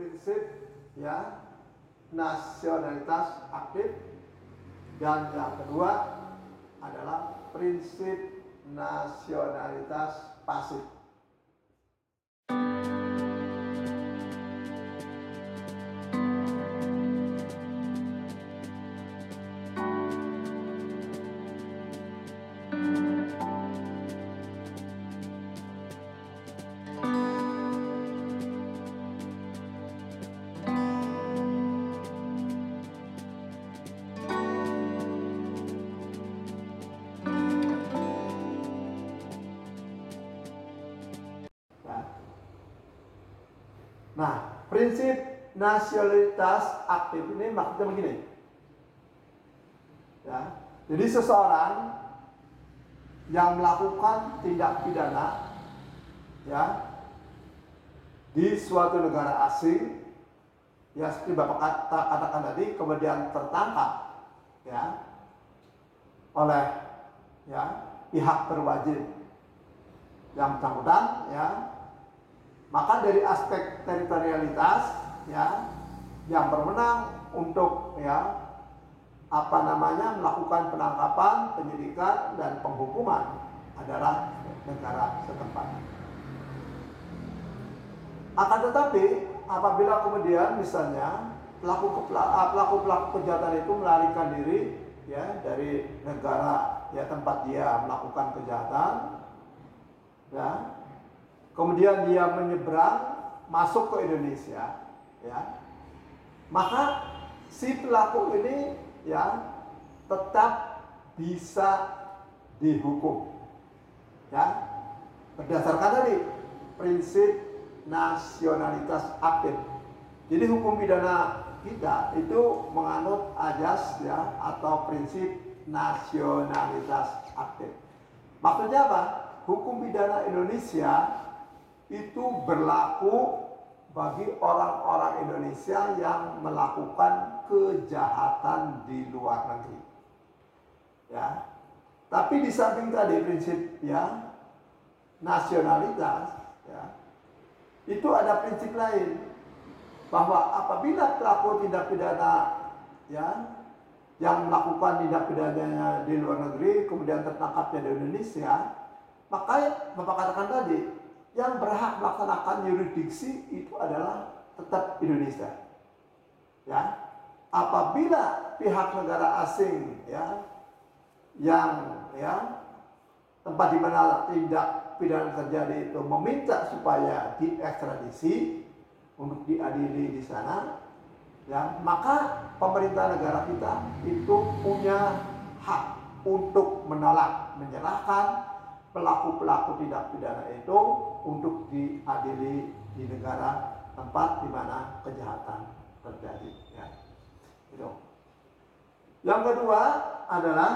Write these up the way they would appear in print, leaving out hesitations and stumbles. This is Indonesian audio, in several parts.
prinsip ya nasionalitas aktif, dan yang kedua adalah prinsip nasionalitas pasif. Nah, prinsip nasionalitas aktif ini maksudnya begini. Ya, jadi seseorang yang melakukan tindak pidana ya di suatu negara asing, ya seperti Bapak katakan tadi, kemudian tertangkap ya oleh ya pihak berwajib yang bersangkutan ya, maka dari aspek teritorialitas ya yang berwenang untuk ya melakukan penangkapan, penyidikan dan penghukuman adalah negara setempat. Akan tetapi apabila kemudian misalnya pelaku kejahatan itu melarikan diri ya dari negara ya tempat dia melakukan kejahatan ya, kemudian dia menyeberang masuk ke Indonesia ya, maka si pelaku ini ya tetap bisa dihukum ya berdasarkan tadi prinsip nasionalitas aktif. Jadi hukum pidana kita itu menganut azas ya atau prinsip nasionalitas aktif. Maksudnya apa? Hukum pidana Indonesia itu berlaku bagi orang-orang Indonesia yang melakukan kejahatan di luar negeri. Ya. Tapi di samping tadi prinsip ya nasionalitas ya, itu ada prinsip lain bahwa apabila pelaku tindak pidana ya yang melakukan tindak pidananya di luar negeri kemudian tertangkapnya di Indonesia, maka Bapak katakan tadi yang berhak melaksanakan yurisdiksi itu adalah tetap Indonesia. Ya, apabila pihak negara asing ya yang ya tempat di mana tindak pidana terjadi itu meminta supaya diekstradisi untuk diadili di sana, ya maka pemerintah negara kita itu punya hak untuk menolak, menyerahkan pelaku-pelaku tindak pidana itu untuk diadili di negara tempat di mana kejahatan terjadi. Ya. Itu. Yang kedua adalah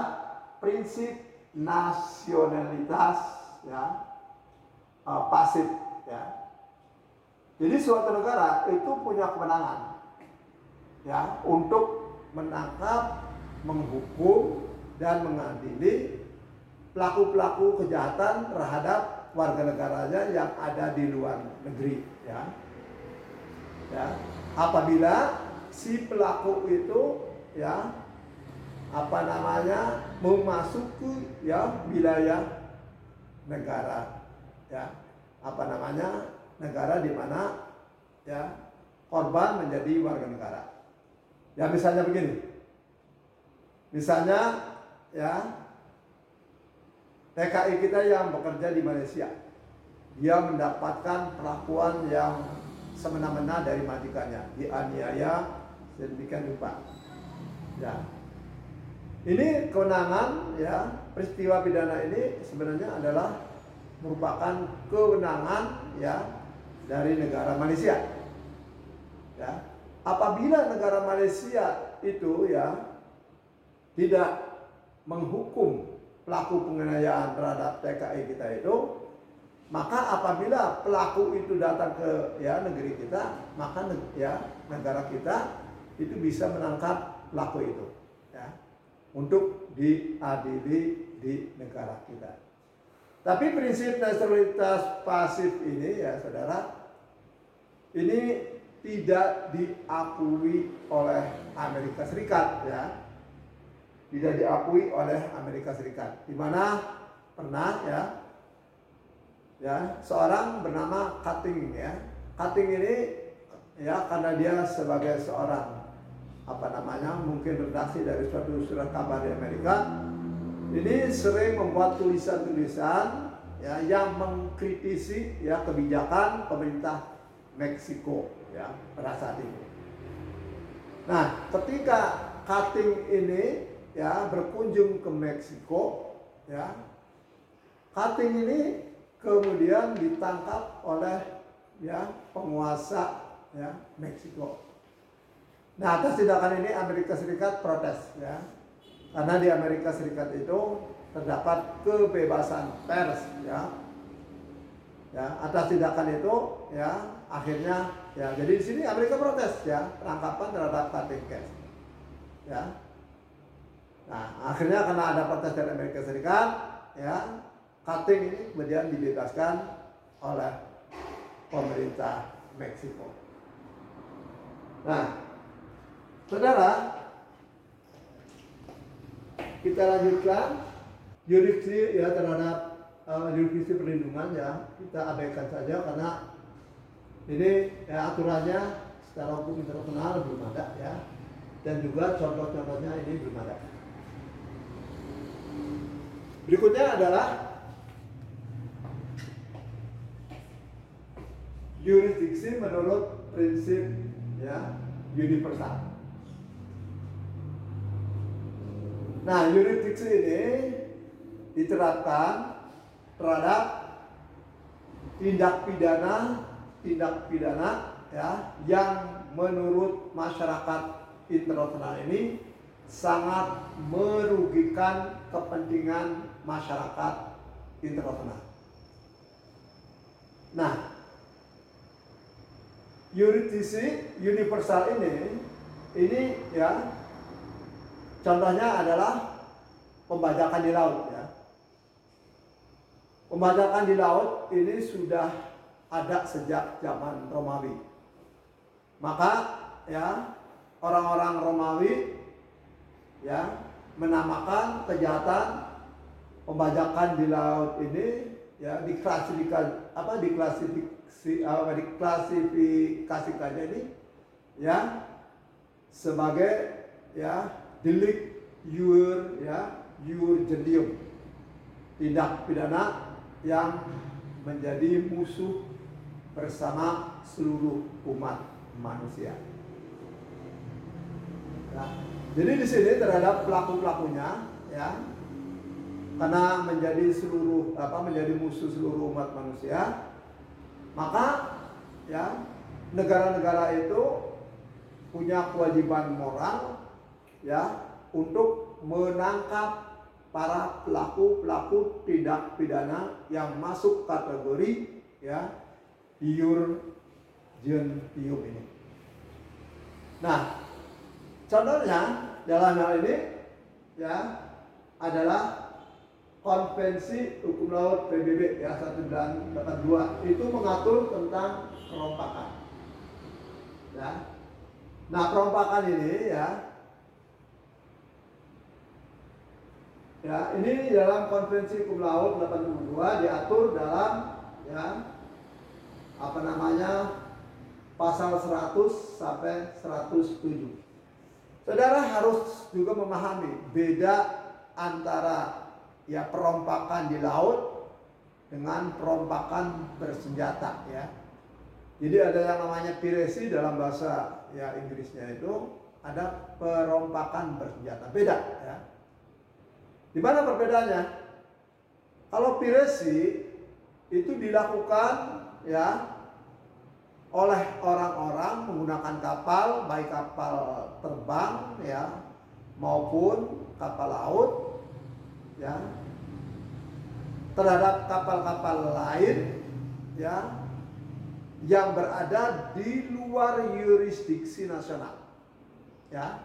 prinsip nasionalitas ya pasif. Ya. Jadi suatu negara itu punya kewenangan ya untuk menangkap, menghukum dan mengadili pelaku-pelaku kejahatan terhadap warga negaranya yang ada di luar negeri ya. Ya, apabila si pelaku itu ya memasuki ya wilayah negara ya negara di mana ya korban menjadi warga negara. Ya misalnya begini. Misalnya ya TKI kita yang bekerja di Malaysia, dia mendapatkan perlakuan yang semena-mena dari majikannya, dianiaya sedemikian rupa. Ya, ini kewenangan ya peristiwa pidana ini sebenarnya adalah merupakan kewenangan ya dari negara Malaysia. Ya, apabila negara Malaysia itu ya tidak menghukum pelaku penganiayaan terhadap TKI kita itu, maka apabila pelaku itu datang ke ya negeri kita, maka negara kita itu bisa menangkap pelaku itu ya untuk diadili di negara kita. Tapi prinsip nasionalitas pasif ini ya saudara, ini tidak diakui oleh Amerika Serikat, ya. Tidak diakui oleh Amerika Serikat. Di mana pernah ya seorang bernama Cutting, ya. Cutting ini ya karena dia sebagai seorang mungkin redaksi dari suatu surat kabar di Amerika, ini sering membuat tulisan-tulisan ya yang mengkritisi ya kebijakan pemerintah Meksiko ya pada saat itu. Nah, ketika Cutting ini ya berkunjung ke Meksiko, ya Cutting ini kemudian ditangkap oleh ya penguasa ya Meksiko. Nah, atas tindakan ini Amerika Serikat protes, ya, karena di Amerika Serikat itu terdapat kebebasan pers, ya. Ya, atas tindakan itu, ya, akhirnya, ya, jadi di sini Amerika protes, ya, penangkapan terhadap Cutting Case, ya. Nah, akhirnya karena ada protes dari Amerika Serikat, ya, Cutting ini kemudian dibebaskan oleh pemerintah Meksiko. Nah, saudara, kita lanjutkan yurisdiksi ya terhadap yurisdiksi perlindungan, ya kita abaikan saja karena ini ya aturannya secara hukum internasional belum ada, ya, dan juga contoh-contohnya ini belum ada. Berikutnya adalah yurisdiksi menurut prinsip ya universal. Nah, yurisdiksi ini diterapkan terhadap tindak pidana ya yang menurut masyarakat internasional ini sangat merugikan kepentingan masyarakat internasional. Nah, yurisdiksi universal ini ya contohnya adalah pembajakan di laut, ya. Pembajakan di laut ini sudah ada sejak zaman Romawi. Maka ya orang-orang Romawi ya menamakan kejahatan pembajakan di laut ini ya diklasifikasikannya ini ya sebagai ya delik iur gentium, tindak pidana yang menjadi musuh bersama seluruh umat manusia. Ya, jadi di sini terhadap pelaku-pelakunya ya karena menjadi musuh seluruh umat manusia, maka ya negara-negara itu punya kewajiban moral ya untuk menangkap para pelaku tindak pidana yang masuk kategori ya iur gentium ini. Nah, contohnya dalam hal ini ya adalah Konvensi Hukum Laut PBB ya 1982 itu mengatur tentang perompakan. Ya. Nah, perompakan ini ya ini dalam Konvensi Hukum Laut 82 diatur dalam pasal 100 sampai 107. Saudara harus juga memahami beda antara ya perompakan di laut dengan perompakan bersenjata ya. Jadi ada yang namanya piracy dalam bahasa ya Inggrisnya itu ada perompakan bersenjata. Beda ya. Di mana perbedaannya? Kalau piracy itu dilakukan ya oleh orang-orang menggunakan kapal, baik kapal terbang ya maupun kapal laut ya terhadap kapal-kapal lain ya yang berada di luar yurisdiksi nasional ya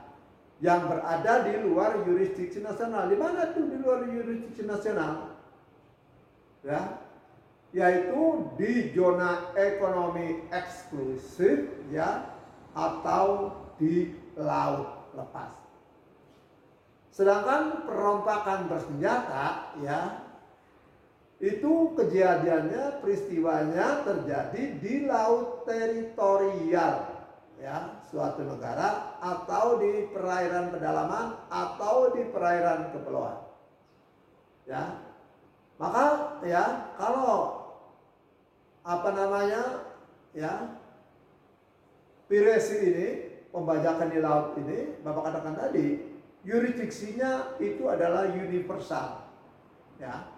yang berada di luar yurisdiksi nasional. Di mana tuh di luar yurisdiksi nasional ya yaitu di zona ekonomi eksklusif ya, atau di laut lepas. Sedangkan perombakan bersenjata ya, itu kejadiannya, peristiwanya terjadi di laut teritorial ya, suatu negara, atau di perairan pedalaman, atau di perairan kepulauan. Ya. Maka ya, kalau ya, piresi ini, pembajakan di laut ini, Bapak katakan tadi, yurisdiksinya itu adalah universal. Ya.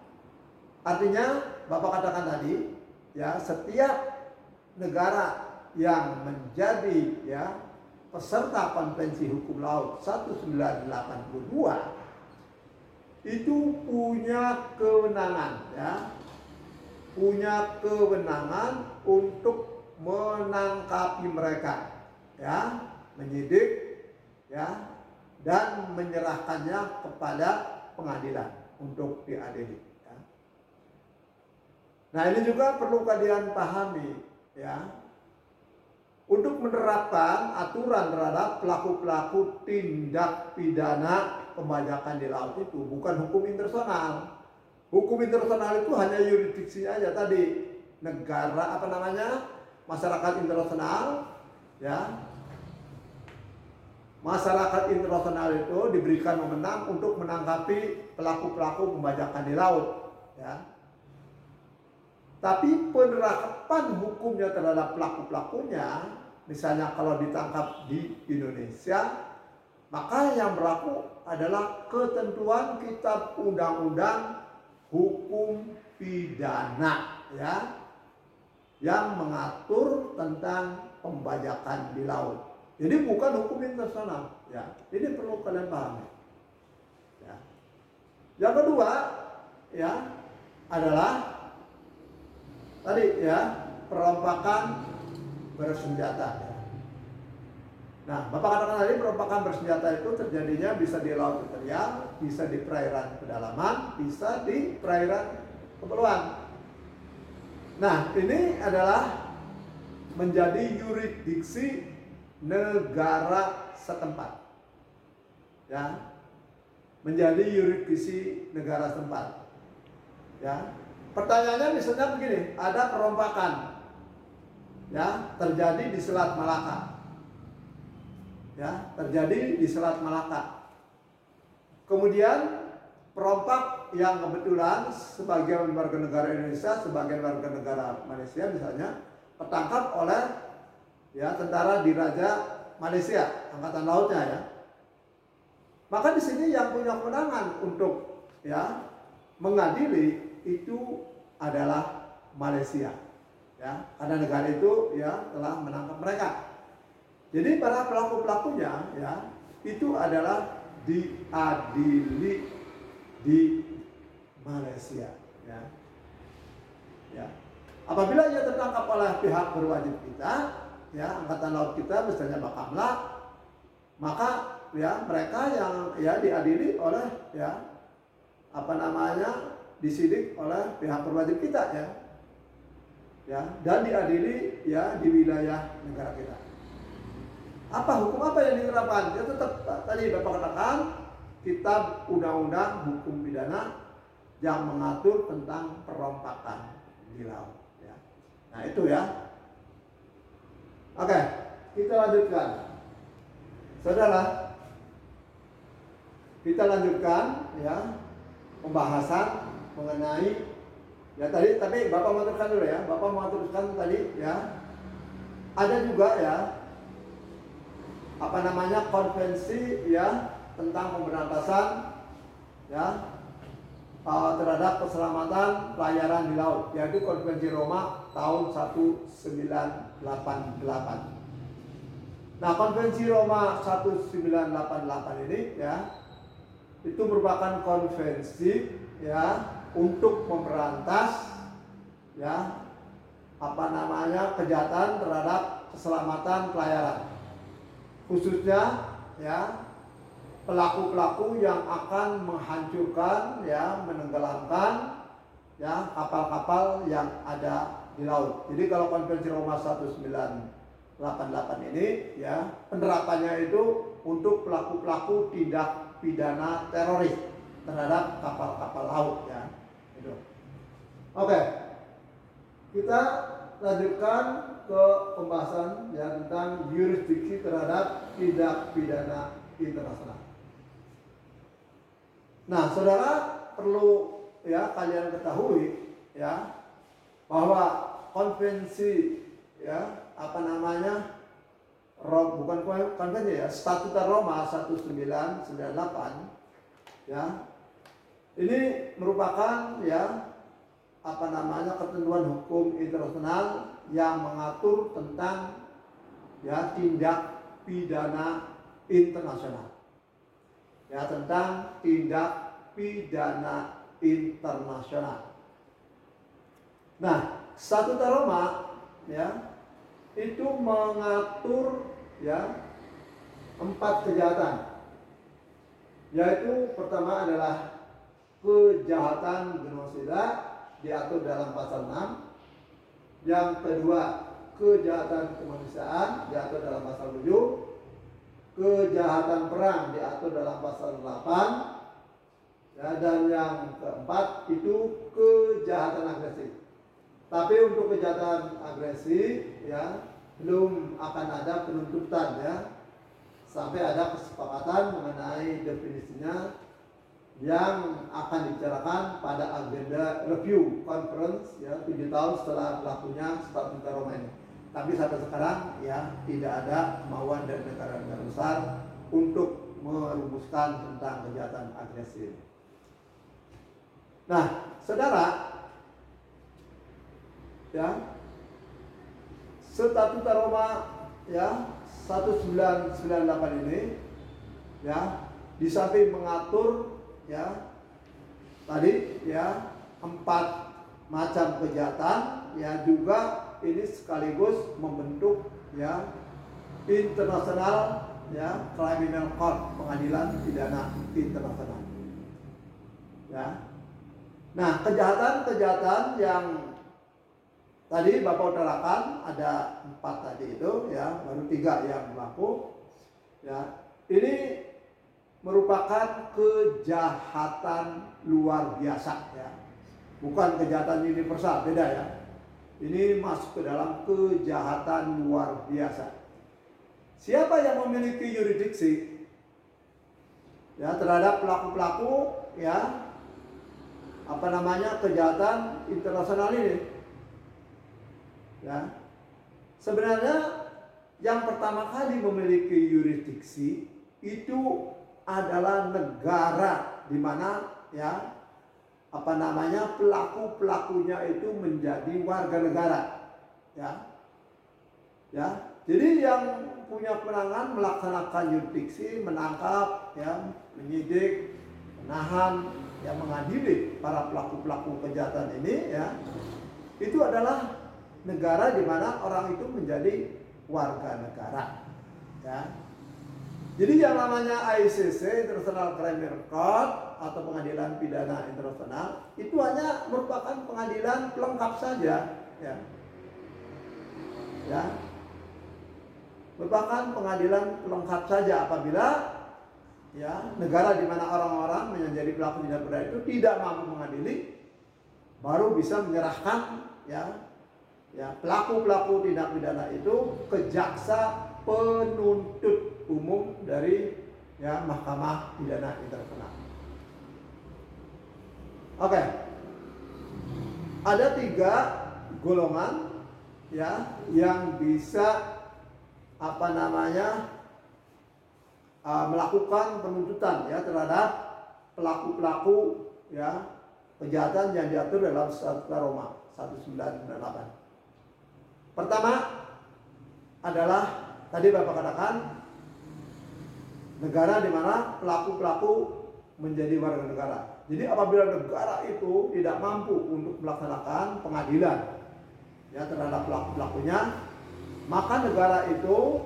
Artinya Bapak katakan tadi, ya, setiap negara yang menjadi ya peserta Konvensi Hukum Laut 1982 itu punya kewenangan ya, punya kewenangan untuk menangkapi mereka ya, menyidik ya, dan menyerahkannya kepada pengadilan untuk diadili. Nah, ini juga perlu kalian pahami ya. Untuk menerapkan aturan terhadap pelaku-pelaku tindak pidana pembajakan di laut itu bukan hukum internasional. Hukum internasional itu hanya yurisdiksi aja tadi. Negara masyarakat internasional ya. Masyarakat internasional itu diberikan wewenang untuk menangkapi pelaku-pelaku pembajakan di laut ya. Tapi penerapan hukumnya terhadap pelaku-pelakunya, misalnya kalau ditangkap di Indonesia, maka yang berlaku adalah ketentuan Kitab Undang-Undang Hukum Pidana ya, yang mengatur tentang pembajakan di laut. Jadi bukan hukum internasional ya. Ini perlu kalian pahami. Ya. Yang kedua ya adalah tadi ya, perombakan bersenjata. Nah, Bapak katakan tadi perombakan bersenjata itu terjadinya bisa di laut teritorial, bisa di perairan pedalaman, bisa di perairan kepulauan. Nah, ini adalah menjadi yurisdiksi negara setempat. Ya. Menjadi yurisdiksi negara setempat. Ya. Pertanyaannya misalnya begini, ada perombakan ya, terjadi di Selat Malaka. Ya, terjadi di Selat Malaka. Kemudian perompak yang kebetulan sebagian warga negara Indonesia, sebagian warga negara Malaysia misalnya, tertangkap oleh ya tentara Diraja Malaysia, angkatan lautnya ya. Maka di sini yang punya kewenangan untuk ya mengadili itu adalah Malaysia ya, karena negara itu ya telah menangkap mereka. Jadi para pelaku-pelakunya ya itu adalah diadili di Malaysia ya. Ya. Apabila ia tertangkap oleh pihak berwajib kita ya, angkatan laut kita misalnya Bakamla, maka ya mereka yang ya diadili oleh ya disidik oleh pihak berwajib kita ya, dan diadili ya di wilayah negara kita. Hukum apa yang diterapkan? Ya tetap tadi Bapak katakan Kitab Undang-Undang Hukum Pidana yang mengatur tentang perompakan di laut ya. Nah itu ya. Oke, kita lanjutkan. Saudara, kita lanjutkan ya pembahasan mengenai ya tadi, tapi Bapak mau teruskan dulu ya. Bapak mau teruskan tadi ya. Ada juga ya konvensi ya tentang pemberantasan ya terhadap keselamatan pelayaran di laut, yaitu Konvensi Roma tahun 1988. Nah, Konvensi Roma 1988 ini ya itu merupakan konvensi ya untuk memberantas ya kejahatan terhadap keselamatan pelayaran, khususnya ya pelaku-pelaku yang akan menghancurkan ya menenggelamkan ya kapal-kapal yang ada di laut. Jadi kalau Konvensi Roma 1988 ini ya penerapannya itu untuk pelaku-pelaku tindak pidana teroris terhadap kapal-kapal laut ya. Itu. Oke. Kita lanjutkan ke pembahasan ya tentang yurisdiksi terhadap tindak pidana internasional. Nah, saudara perlu ya kalian ketahui ya bahwa konvensi ya bukan konvensi ya Statuta Roma 1998 ya ini merupakan ya ketentuan hukum internasional yang mengatur tentang ya tindak pidana internasional. Ya, tentang tindak pidana internasional. Nah, Statuta Roma ya itu mengatur ya 4 kejahatan. Yaitu pertama adalah kejahatan genosida diatur dalam pasal 6. Yang kedua, kejahatan kemanusiaan diatur dalam pasal 7. Kejahatan perang diatur dalam pasal 8 ya, dan yang keempat itu kejahatan agresi. Tapi untuk kejahatan agresi ya belum akan ada penuntutan ya sampai ada kesepakatan mengenai definisinya yang akan dibicarakan pada agenda review conference ya 7 tahun setelah berlakunya Statuta Roma ini. Tapi sampai sekarang ya tidak ada kemauan dari negara-negara besar untuk merumuskan tentang kejahatan agresi. Nah, saudara, ya Statuta Roma ya 1998 ini ya di samping mengatur ya tadi ya 4 macam kejahatan ya juga ini sekaligus membentuk ya internasional ya criminal court, pengadilan pidana internasional. Ya. Nah, kejahatan-kejahatan yang tadi Bapak utarakan ada 4 tadi itu ya, baru 3 yang berlaku. Ya. Ini merupakan kejahatan luar biasa ya. Bukan kejahatan universal, beda ya. Ini masuk ke dalam kejahatan luar biasa. Siapa yang memiliki yurisdiksi ya terhadap pelaku-pelaku ya kejahatan internasional ini? Ya. Sebenarnya yang pertama kali memiliki yurisdiksi itu adalah negara di mana ya pelaku-pelakunya itu menjadi warga negara ya. Ya, jadi yang punya kewenangan melaksanakan yurisdiksi, menangkap ya, menyidik, menahan, ya mengadili para pelaku-pelaku kejahatan ini ya. Itu adalah negara di mana orang itu menjadi warga negara ya. Jadi yang namanya ICC, International Criminal Court atau pengadilan pidana internasional itu hanya merupakan pengadilan pelengkap saja ya. Ya. Merupakan pengadilan pelengkap saja apabila ya negara di mana orang-orang menjadi pelaku tindak pidana itu tidak mampu mengadili, baru bisa menyerahkan ya pelaku-pelaku tindak pidana itu ke jaksa penuntut umum dari ya Mahkamah Pidana Internasional. Oke. Ada 3 golongan ya yang bisa melakukan penuntutan ya terhadap pelaku-pelaku ya kejahatan yang diatur dalam Statuta Roma 1998. Pertama adalah tadi Bapak katakan negara di mana pelaku-pelaku menjadi warga negara. Jadi apabila negara itu tidak mampu untuk melaksanakan pengadilan ya terhadap pelaku-pelakunya, maka negara itu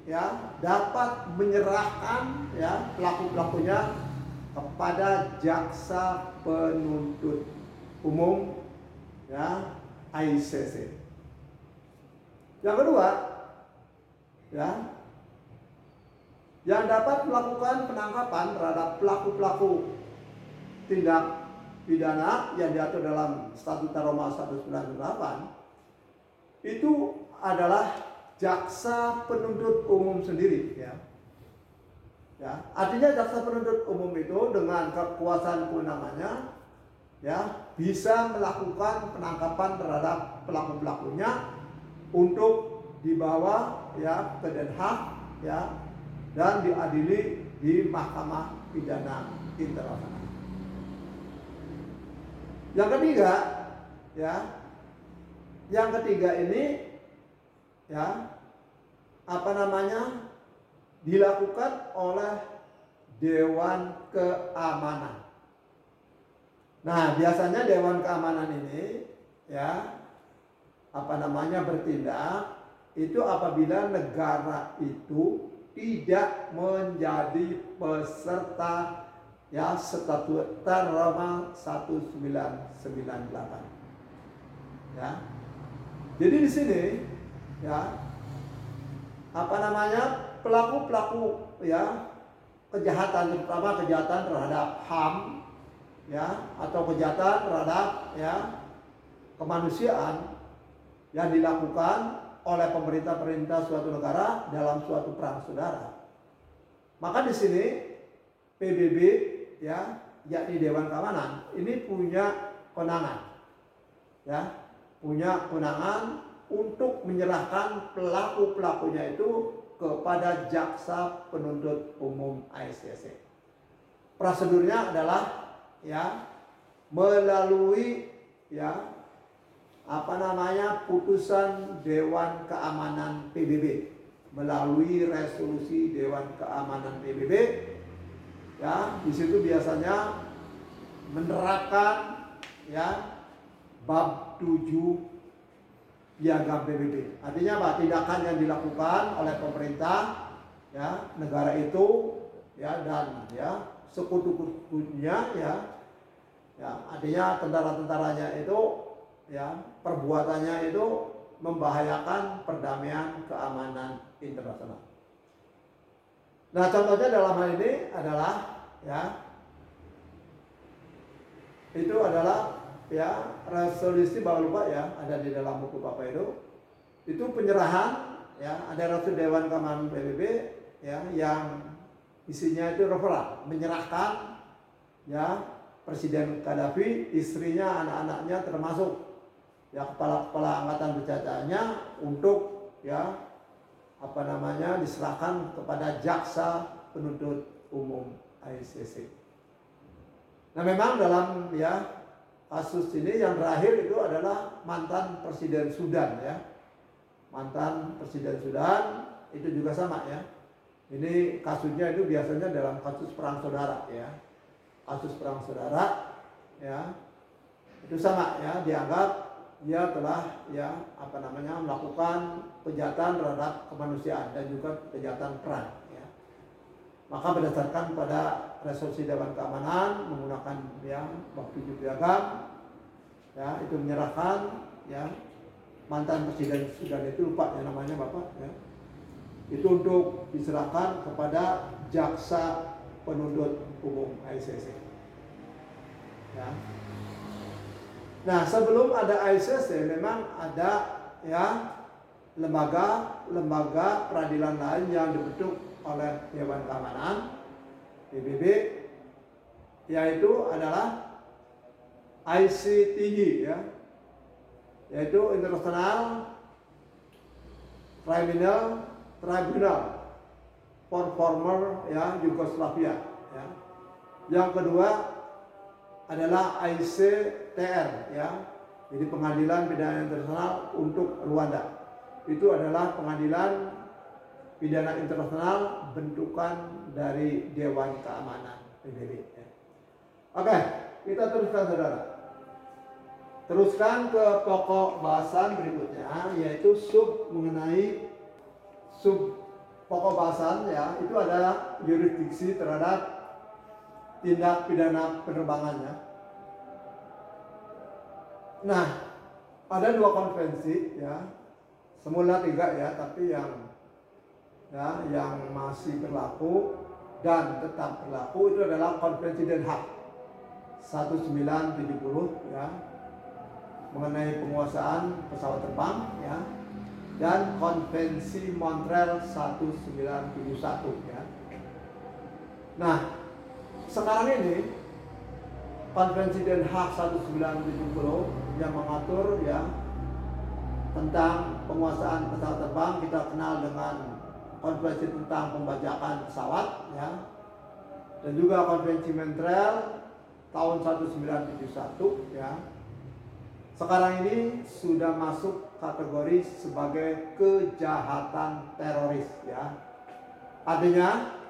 ya dapat menyerahkan ya pelaku-pelakunya kepada jaksa penuntut umum ya ICC. Yang kedua, ya, yang dapat melakukan penangkapan terhadap pelaku-pelaku tindak pidana yang diatur dalam Statuta Roma 198 itu adalah jaksa penuntut umum sendiri, ya. Ya, artinya jaksa penuntut umum itu dengan kekuasaan kewenangannya ya bisa melakukan penangkapan terhadap pelaku-pelakunya untuk dibawa ya ke Den Haag ya dan diadili di Mahkamah Pidana Internasional. Yang ketiga ya, yang ketiga ini ya dilakukan oleh Dewan Keamanan. Nah, biasanya Dewan Keamanan ini ya bertindak itu apabila negara itu tidak menjadi peserta ya Statuta Roma 1998. Ya. Jadi di sini ya pelaku-pelaku ya kejahatan, terutama kejahatan terhadap HAM ya atau kejahatan terhadap ya kemanusiaan yang dilakukan oleh pemerintah suatu negara dalam suatu perang saudara. Maka di sini PBB ya, yakni Dewan Keamanan ini punya kewenangan. Ya, punya kewenangan untuk menyerahkan pelaku-pelakunya itu kepada jaksa penuntut umum ICC. Prosedurnya adalah ya melalui ya putusan Dewan Keamanan PBB, melalui resolusi Dewan Keamanan PBB ya. Di situ biasanya menerapkan ya bab 7 piagam PBB. Artinya apa? Tindakan yang dilakukan oleh pemerintah ya negara itu ya dan ya sekutu-sekutunya ya artinya tentara-tentaranya itu ya perbuatannya itu membahayakan perdamaian keamanan internasional. Nah, contohnya dalam hal ini adalah ya itu adalah ya resolusi lupa ya ada di dalam buku Bapak itu penyerahan ya ada resolusi Dewan Keamanan PBB ya yang isinya itu referat menyerahkan ya Presiden Gaddafi, istrinya, anak-anaknya termasuk ya kepala angkatan bersenjatanya untuk ya diserahkan kepada jaksa penuntut umum ICC. Nah, memang dalam ya kasus ini yang terakhir itu adalah mantan Presiden Sudan ya. Mantan Presiden Sudan itu juga sama ya. Ini kasusnya itu biasanya dalam kasus perang saudara ya. Kasus perang saudara ya. Itu sama ya, dianggap dia telah ya melakukan kejahatan terhadap kemanusiaan dan juga kejahatan perang ya. Maka berdasarkan pada resolusi Dewan Keamanan menggunakan ya bab 7 piagam ya itu menyerahkan ya mantan Presiden Sudan itu lupa ya namanya Bapak ya. Itu untuk diserahkan kepada jaksa penuntut umum ICC. Ya. Nah, sebelum ada ICC memang ada ya lembaga peradilan lain yang dibentuk oleh Dewan Keamanan PBB, yaitu adalah ICTY ya, yaitu International Criminal Tribunal for former ya Yugoslavia ya. Yang kedua adalah ICTR ya. Jadi Pengadilan Pidana Internasional untuk Rwanda. Itu adalah pengadilan pidana internasional bentukan dari Dewan Keamanan PBB ya. Oke, kita teruskan saudara. Teruskan ke pokok bahasan berikutnya, yaitu pokok bahasan ya, itu adalah yurisdiksi terhadap tindak pidana penerbangannya. Nah, ada 2 konvensi ya, semula 3 ya, tapi yang masih berlaku dan tetap berlaku itu adalah Konvensi Den Haag 1970 ya, mengenai penguasaan pesawat terbang ya, dan Konvensi Montreal 1971 ya. Nah, sekarang ini Konvensi Den Haag 1970 yang mengatur ya tentang penguasaan pesawat terbang, kita kenal dengan Konvensi tentang pembajakan pesawat ya, dan juga Konvensi Montreal tahun 1971 ya. Sekarang ini sudah masuk kategori sebagai kejahatan teroris ya. Artinya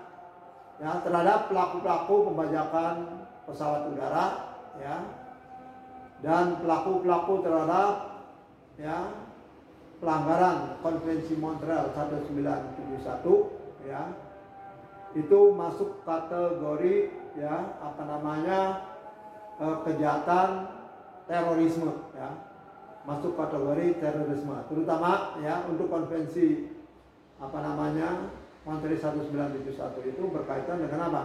ya, terhadap pelaku-pelaku pembajakan pesawat udara ya, dan pelaku-pelaku terhadap ya pelanggaran Konvensi Montreal 1971 ya, itu masuk kategori ya kejahatan terorisme ya, masuk kategori terorisme, terutama ya untuk Konvensi Montreal 1971 itu berkaitan dengan apa?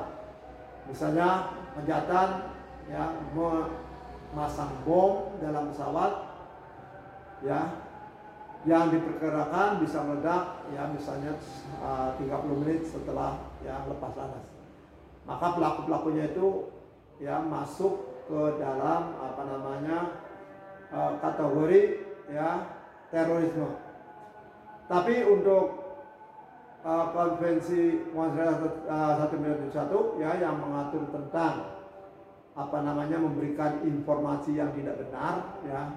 Misalnya kejahatan ya memasang bom dalam pesawat ya, yang diperkirakan bisa meledak ya, misalnya 30 menit setelah ya lepas landas. Maka pelaku-pelakunya itu ya masuk ke dalam kategori ya terorisme. Tapi untuk Konvensi Montreal 1971 ya, yang mengatur tentang memberikan informasi yang tidak benar ya,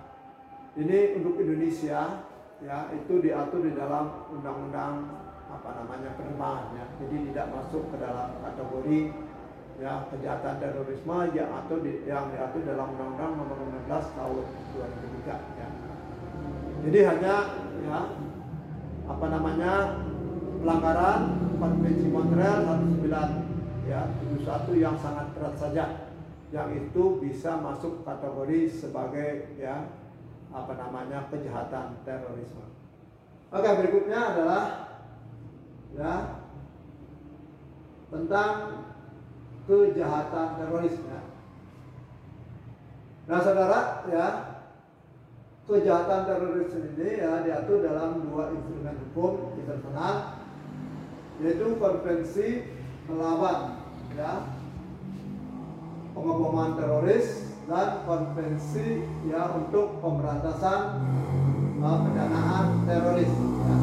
ini untuk Indonesia ya, itu diatur di dalam undang-undang penerbangan ya, jadi tidak masuk ke dalam kategori ya kejahatan terorisme yang diatur dalam Undang-Undang Nomor 15 Tahun 2003 ya. Jadi hanya ya pelanggaran Konvensi Montreal 1971 yang sangat berat saja, yang itu bisa masuk kategori sebagai ya kejahatan terorisme. Oke, berikutnya adalah ya tentang kejahatan terorisme. Nah, saudara ya, kejahatan terorisme ini ya diatur dalam 2 instrumen hukum internasional, yaitu Konvensi melawan ya pengeboman teroris dan Konvensi ya untuk pemberantasan pendanaan teroris ya.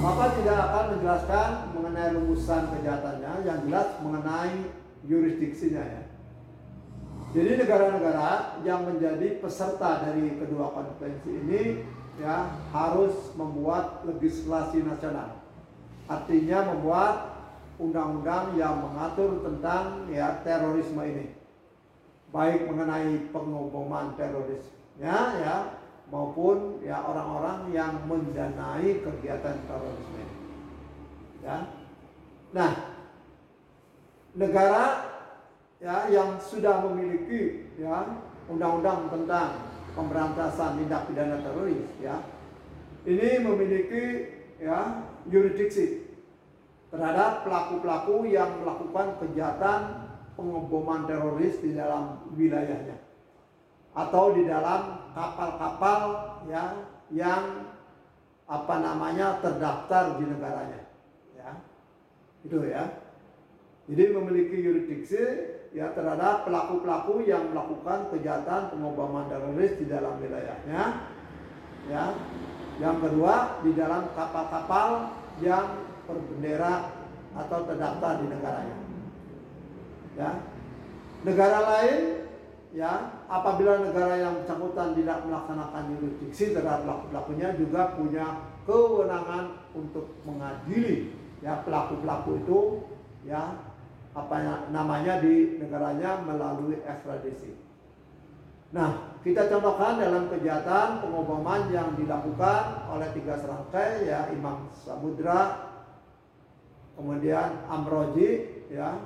Bapak tidak akan menjelaskan mengenai rumusan kejahatannya, yang jelas mengenai yurisdiksinya ya. Jadi negara-negara yang menjadi peserta dari kedua konvensi ini ya harus membuat legislasi nasional. Artinya membuat undang-undang yang mengatur tentang ya terorisme ini, baik mengenai pengeboman terorisnya ya, maupun ya orang-orang yang mendanai kegiatan terorisme ini. Ya. Nah, negara ya yang sudah memiliki ya undang-undang tentang pemberantasan tindak pidana teroris ya, ini memiliki ya yurisdiksi terhadap pelaku-pelaku yang melakukan kejahatan pengeboman teroris di dalam wilayahnya atau di dalam kapal-kapal ya yang terdaftar di negaranya ya, itu ya. Jadi memiliki yurisdiksi ya terhadap pelaku-pelaku yang melakukan kejahatan pengeboman teroris di dalam wilayahnya ya. Yang kedua, di dalam kapal-kapal yang berbendera atau terdaftar di negaranya ya. Negara lain ya, apabila negara yang bersangkutan tidak melaksanakan yurisdiksi terhadap pelaku-pelakunya, juga punya kewenangan untuk mengadili ya pelaku-pelaku itu ya di negaranya melalui ekstradisi. Nah, kita contohkan dalam kejahatan pengeboman yang dilakukan oleh 3 serangkai ya, Imam Samudra, kemudian Amroji ya,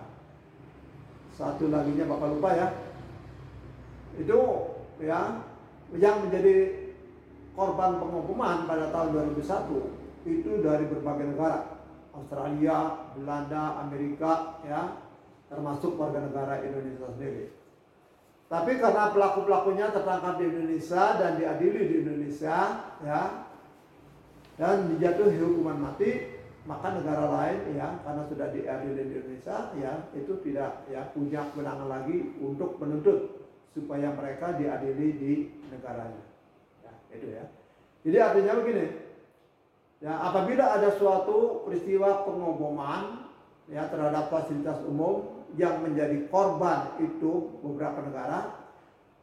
satu laginya Bapak lupa ya. Itu ya yang menjadi korban penghukuman pada tahun 2001 itu dari berbagai negara, Australia, Belanda, Amerika, ya, termasuk warga negara Indonesia sendiri. Tapi karena pelaku-pelakunya tertangkap di Indonesia dan diadili di Indonesia, ya, dan dijatuhi hukuman mati, maka negara lain, ya, karena sudah diadili di Indonesia, ya, itu tidak, ya, punya kewenangan lagi untuk menuntut supaya mereka diadili di negaranya. Ya, itu ya. Jadi artinya begini, ya, apabila ada suatu peristiwa pengeboman, ya, terhadap fasilitas umum yang menjadi korban itu beberapa negara,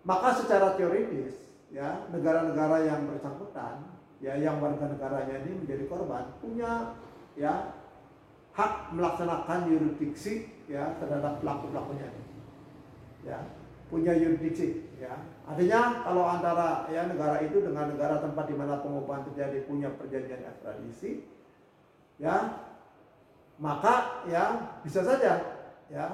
maka secara teoritis, ya, negara-negara yang bersangkutan, ya, yang warga negaranya ini menjadi korban punya, ya, hak melaksanakan yurisdiksi, ya, terhadap pelaku-pelakunya, ya, punya yurisdiksi, ya. Artinya kalau antara, ya, negara itu dengan negara tempat di mana pengeboman terjadi punya perjanjian ekstradisi, ya, maka, ya, bisa saja, ya,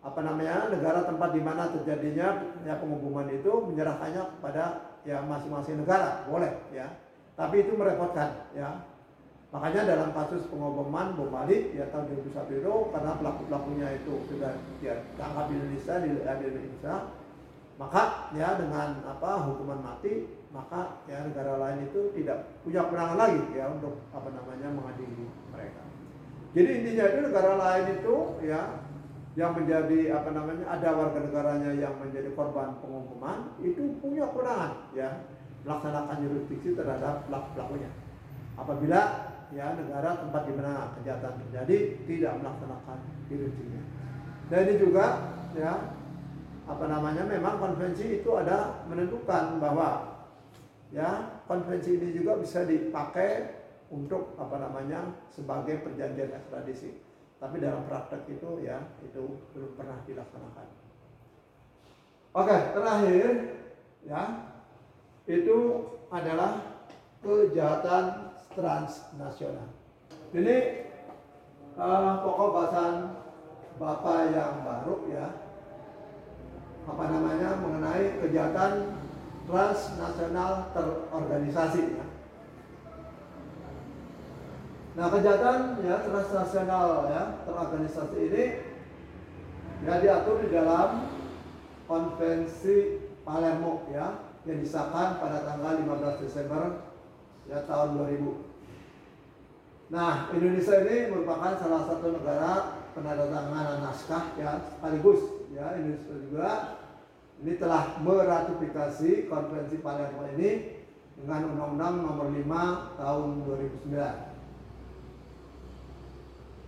apa namanya, negara tempat di mana terjadinya, ya, pengeboman itu menyerahkannya kepada, ya, masing-masing negara, boleh, ya. Tapi itu merepotkan, ya. Makanya dalam kasus pengeboman bom Bali, ya, tahun 2001 itu karena pelaku-pelakunya itu sudah ditangkap di Indonesia, di Indonesia, maka, ya, dengan hukuman mati, maka, ya, negara lain itu tidak punya kewenangan lagi, ya, untuk mengadili mereka. Jadi intinya itu negara lain itu, ya, yang menjadi ada warga negaranya yang menjadi korban penghukuman itu punya kewenangan, ya, melaksanakan yurisdiksi terhadap pelaku-pelakunya. Apabila, ya, negara tempat di mana kejahatan terjadi tidak melaksanakan yurisdiksinya. Dan ini juga, ya, memang konvensi itu ada menentukan bahwa, ya, konvensi ini juga bisa dipakai untuk sebagai perjanjian ekstradisi. Tapi dalam praktek itu, ya, itu belum pernah dilaksanakan. Oke, terakhir, ya, itu adalah kejahatan transnasional. Ini pokok bahasan Bapak yang baru, ya, mengenai kejahatan transnasional terorganisasi, ya. Nah, kejahatan, ya, transnasional, ya, terorganisasi ini, ya, diatur di dalam Konvensi Palermo, ya, yang disahkan pada tanggal 15 Desember, ya, tahun 2000. Nah, Indonesia ini merupakan salah satu negara penandatanganan naskah, ya, sekaligus, ya, Indonesia juga ini telah meratifikasi Konvensi Palermo ini dengan Undang-Undang Nomor 5 Tahun 2009.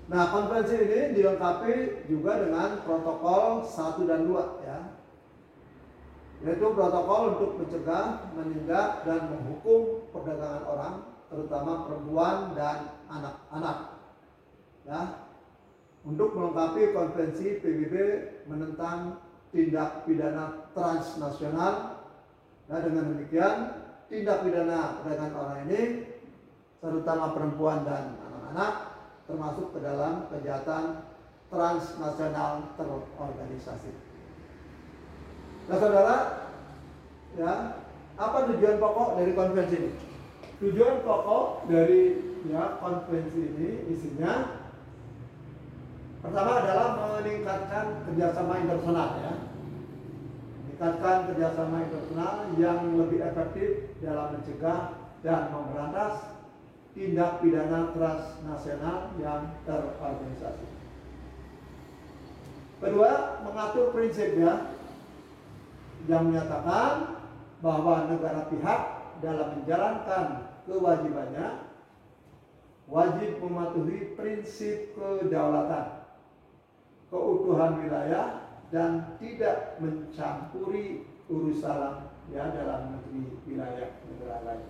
Nah, konvensi ini dilengkapi juga dengan protokol 1 dan 2, ya. Yaitu protokol untuk mencegah, menindak, dan menghukum perdagangan orang, terutama perempuan dan anak-anak, ya. Untuk melengkapi konvensi PBB menentang tindak pidana transnasional. Nah, dengan demikian tindak pidana perdagangan orang ini, terutama perempuan dan anak-anak, termasuk ke dalam kejahatan transnasional terorganisasi. Nah, saudara, ya, apa tujuan pokok dari konvensi ini? Tujuan pokok dari, ya, konvensi ini isinya pertama adalah meningkatkan kerjasama internasional, ya, meningkatkan kerjasama internasional yang lebih efektif dalam mencegah dan memberantas tindak pidana transnasional yang terorganisasi. Kedua, mengatur prinsip, ya, yang menyatakan bahwa negara pihak dalam menjalankan kewajibannya wajib mematuhi prinsip kedaulatan, keutuhan wilayah, dan tidak mencampuri urusan, ya, dalam negeri wilayah negara lain.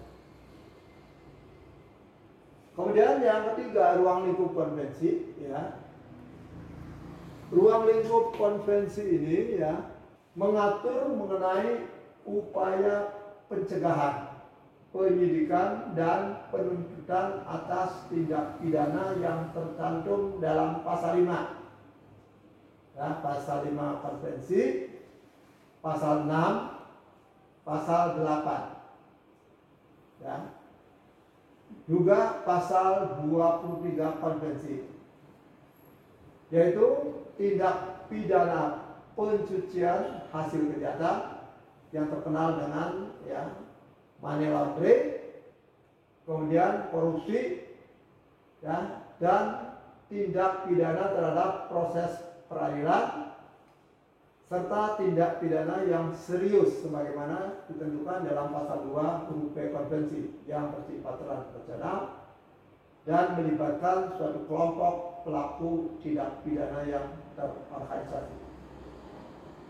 Kemudian yang ketiga, ruang lingkup konvensi, ya. Ruang lingkup konvensi ini, ya, mengatur mengenai upaya pencegahan, penyidikan, dan penuntutan atas tindak pidana yang tercantum dalam pasal 5. Ya, pasal 5 konvensi, pasal 6, pasal 8. Ya. Juga pasal 23 konvensi, yaitu tindak pidana pencucian hasil kejahatan yang terkenal dengan money laundering, kemudian korupsi, dan tindak pidana terhadap proses peradilan, serta tindak pidana yang serius sebagaimana ditentukan dalam pasal 2 huruf B konvensi yang bersifat transnasional dan melibatkan suatu kelompok pelaku tindak pidana yang terorganisasi.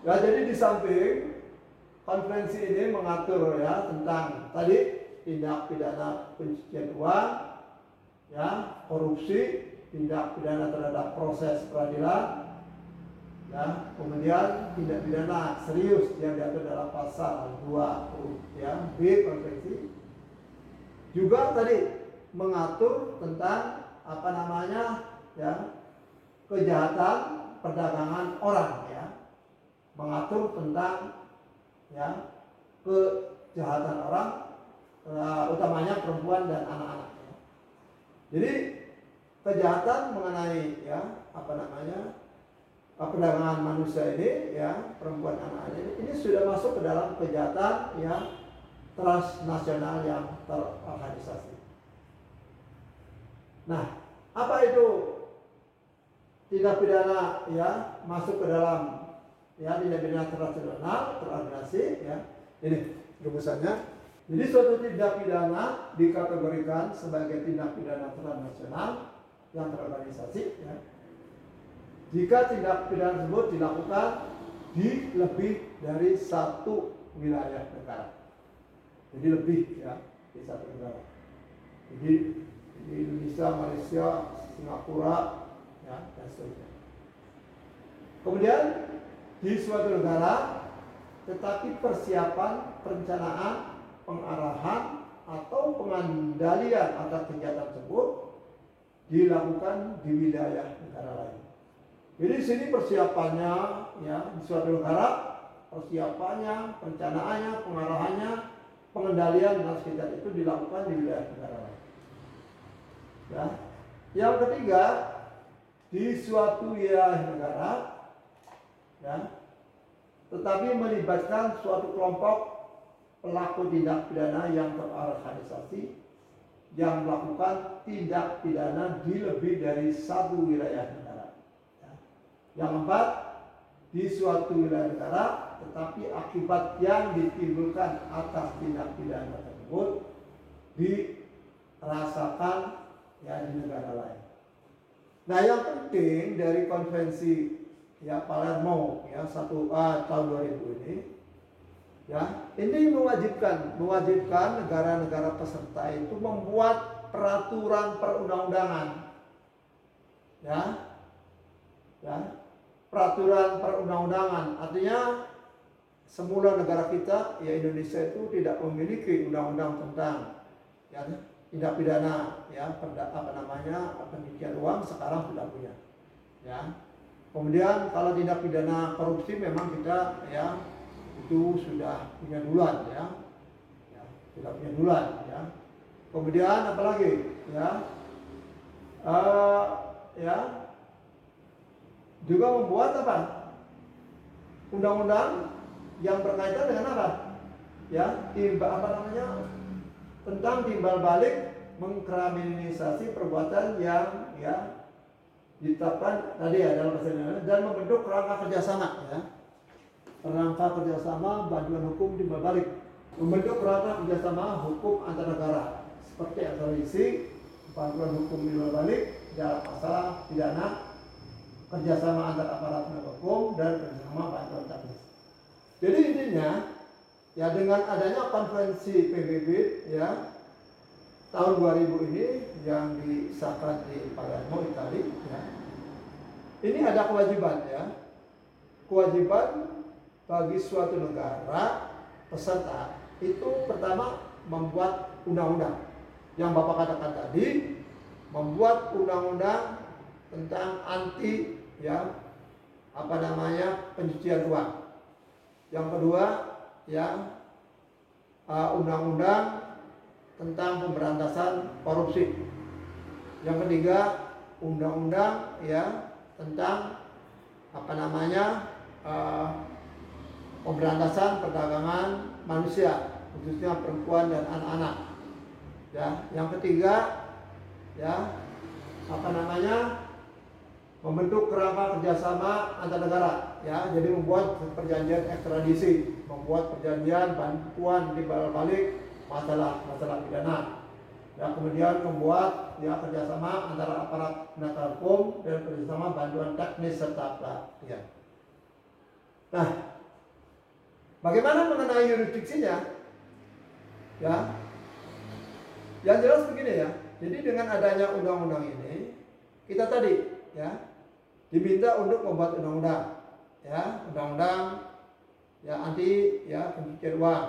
Ya, jadi di samping konvensi ini mengatur tentang tadi tindak pidana pencucian uang, korupsi, tindak pidana terhadap proses peradilan, kemudian tindak pidana serius yang diatur dalam pasal 2 B konvensi, juga tadi mengatur tentang kejahatan perdagangan orang, mengatur tentang kejahatan orang, utamanya perempuan dan anak-anak. Jadi kejahatan mengenai perdagangan manusia ini, perempuan anak-anak ini sudah masuk ke dalam kejahatan transnasional yang terorganisasi. Nah, apa itu tindak pidana masuk ke dalam tindak pidana transnasional terorganisasi? Ini rumusannya. Jadi suatu tindak pidana dikategorikan sebagai tindak pidana transnasional yang terorganisasi jika tindak pidana tersebut dilakukan di lebih dari satu wilayah negara. Jadi lebih di satu negara. Jadi di Indonesia, Malaysia, Singapura, dan seterusnya. Kemudian di suatu negara, tetapi persiapan, perencanaan, pengarahan atau pengendalian atas kegiatan tersebut dilakukan di wilayah negara lain. Jadi di sini persiapannya di suatu negara, persiapannya, perencanaannya, pengarahannya, pengendalian atas kegiatan itu dilakukan di wilayah negara lain. Yang ketiga, di suatu wilayah negara, tetapi melibatkan suatu kelompok pelaku tindak pidana yang terorganisasi yang melakukan tindak pidana di lebih dari satu wilayah negara. Yang keempat, di suatu wilayah negara, tetapi akibat yang ditimbulkan atas tindak pidana tersebut dirasakan di negara lain. Nah, yang penting dari konvensi Palermo 1A tahun 2000 ini, ini mewajibkan negara-negara peserta itu membuat peraturan perundang-undangan, peraturan perundang-undangan. Artinya semula negara kita, Indonesia itu tidak memiliki undang-undang tentang tindak pidana pencucian uang, sekarang sudah punya. Kemudian kalau tindak pidana korupsi memang kita itu sudah punya duluan, sudah punya duluan. Kemudian apalagi juga membuat undang-undang yang berkaitan dengan tentang timbal balik, mengkriminalisasi perbuatan yang ditetapkan tadi dalam bahasa Indonesia, dan membentuk kerangka kerjasama, kerangka kerjasama bantuan hukum timbal balik, membentuk kerangka kerjasama hukum antar negara seperti ekstradisi, bantuan hukum timbal balik dalam masalah pidana, kerjasama antar aparat penegak hukum, dan kerjasama bantuan teknis. Jadi intinya dengan adanya konvensi PBB tahun 2000 ini yang disahkan di Palermo, Italia, ini ada kewajiban bagi suatu negara peserta itu pertama membuat undang-undang yang Bapak katakan tadi, membuat undang-undang tentang anti pencucian uang. Yang kedua undang-undang tentang pemberantasan korupsi. Yang ketiga, undang-undang ya tentang pemberantasan perdagangan manusia, khususnya perempuan dan anak-anak. Ya, yang ketiga, ya membentuk kerangka kerjasama antar negara. Ya, jadi membuat perjanjian ekstradisi, membuat perjanjian bantuan timbal balik masalah pidana. Ya, kemudian membuat ya kerjasama antara aparat penegak hukum dan kerjasama bantuan teknis serta pelatihan. Nah, bagaimana mengenai yurisdiksinya? Ya, yang jelas begini ya. Jadi dengan adanya undang-undang ini, kita tadi ya diminta untuk membuat undang-undang, ya undang-undang ya anti ya pencucian uang,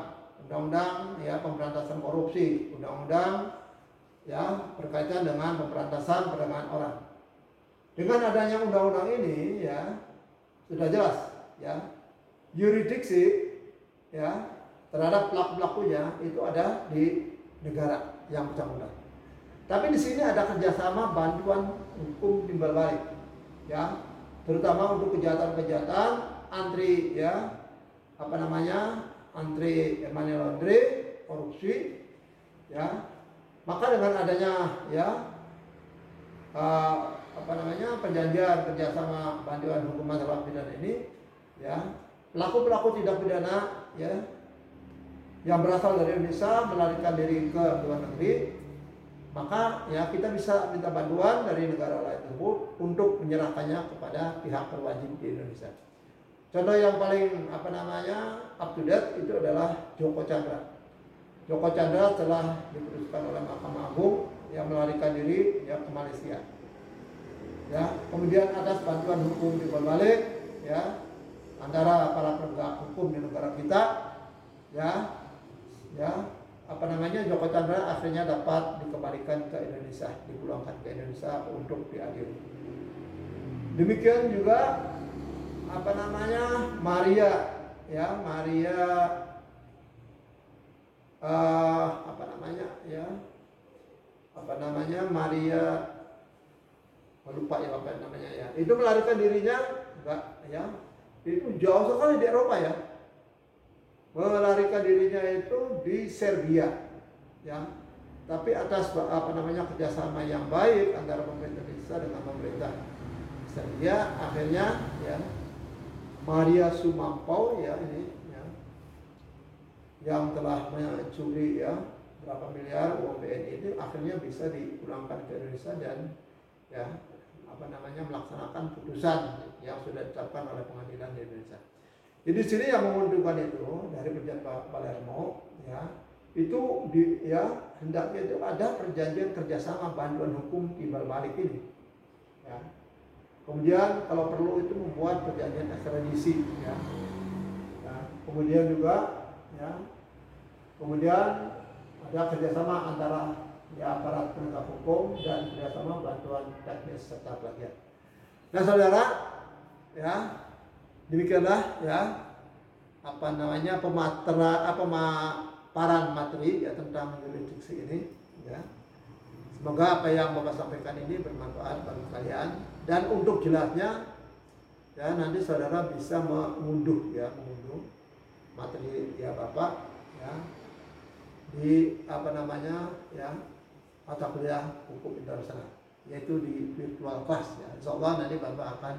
undang-undang ya pemberantasan korupsi, undang-undang ya berkaitan dengan pemberantasan perdagangan orang. Dengan adanya undang-undang ini ya sudah jelas ya yurisdiksi ya terhadap pelaku-pelakunya itu ada di negara yang bersangkutan. Tapi di sini ada kerjasama bantuan hukum timbal balik, ya, terutama untuk kejahatan-kejahatan antri money laundering, korupsi, ya. Maka dengan adanya perjanjian kerjasama bantuan hukum masalah pidana ini, ya, pelaku-pelaku tindak pidana, ya, yang berasal dari Indonesia melarikan diri ke luar negeri, maka ya kita bisa minta bantuan dari negara lain tersebut untuk menyerahkannya kepada pihak berwajib di Indonesia. Contoh yang paling up to date itu adalah Joko Chandra. Joko Chandra telah diputuskan oleh Mahkamah Agung yang melarikan diri ya ke Malaysia. Ya, kemudian atas bantuan hukum timbal balik ya antara para penegak hukum di negara kita, Joko Chandra akhirnya dapat dikembalikan ke Indonesia, dipulangkan ke Indonesia untuk diadili. Demikian juga Maria itu melarikan dirinya itu jauh sekali di Eropa ya. Melarikan dirinya itu di Serbia, ya. Tapi atas kerjasama yang baik antara pemerintah Indonesia dengan pemerintah Serbia, akhirnya ya Maria Sumampau yang telah mencuri berapa miliar uang BNI itu akhirnya bisa dipulangkan ke Indonesia dan melaksanakan putusan yang sudah ditetapkan oleh pengadilan di Indonesia. Jadi di sini yang menguntungkan itu dari perjanjian Palermo itu hendaknya itu ada perjanjian kerjasama bantuan hukum timbal balik ini. Ya. Kemudian kalau perlu itu membuat perjanjian ekstradisi. Ya. Nah, kemudian juga ada kerjasama antara aparat penegak hukum dan kerjasama bantuan teknis serta pelatihan. Nah saudara, demikianlah pemaparan materi tentang yurisdiksi ini. Ya. Semoga apa yang Bapak sampaikan ini bermanfaat bagi kalian. Dan untuk jelasnya, nanti saudara bisa mengunduh materi Bapak di mata kuliah hukum internasional, yaitu di virtual class. Insyaallah nanti Bapak akan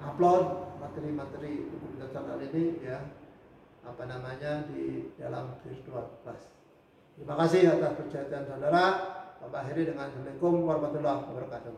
upload materi-materi hukum internasional ini di dalam virtual class. Terima kasih atas perhatian saudara. Bapak akhiri dengan Assalamualaikum warahmatullahi wabarakatuh.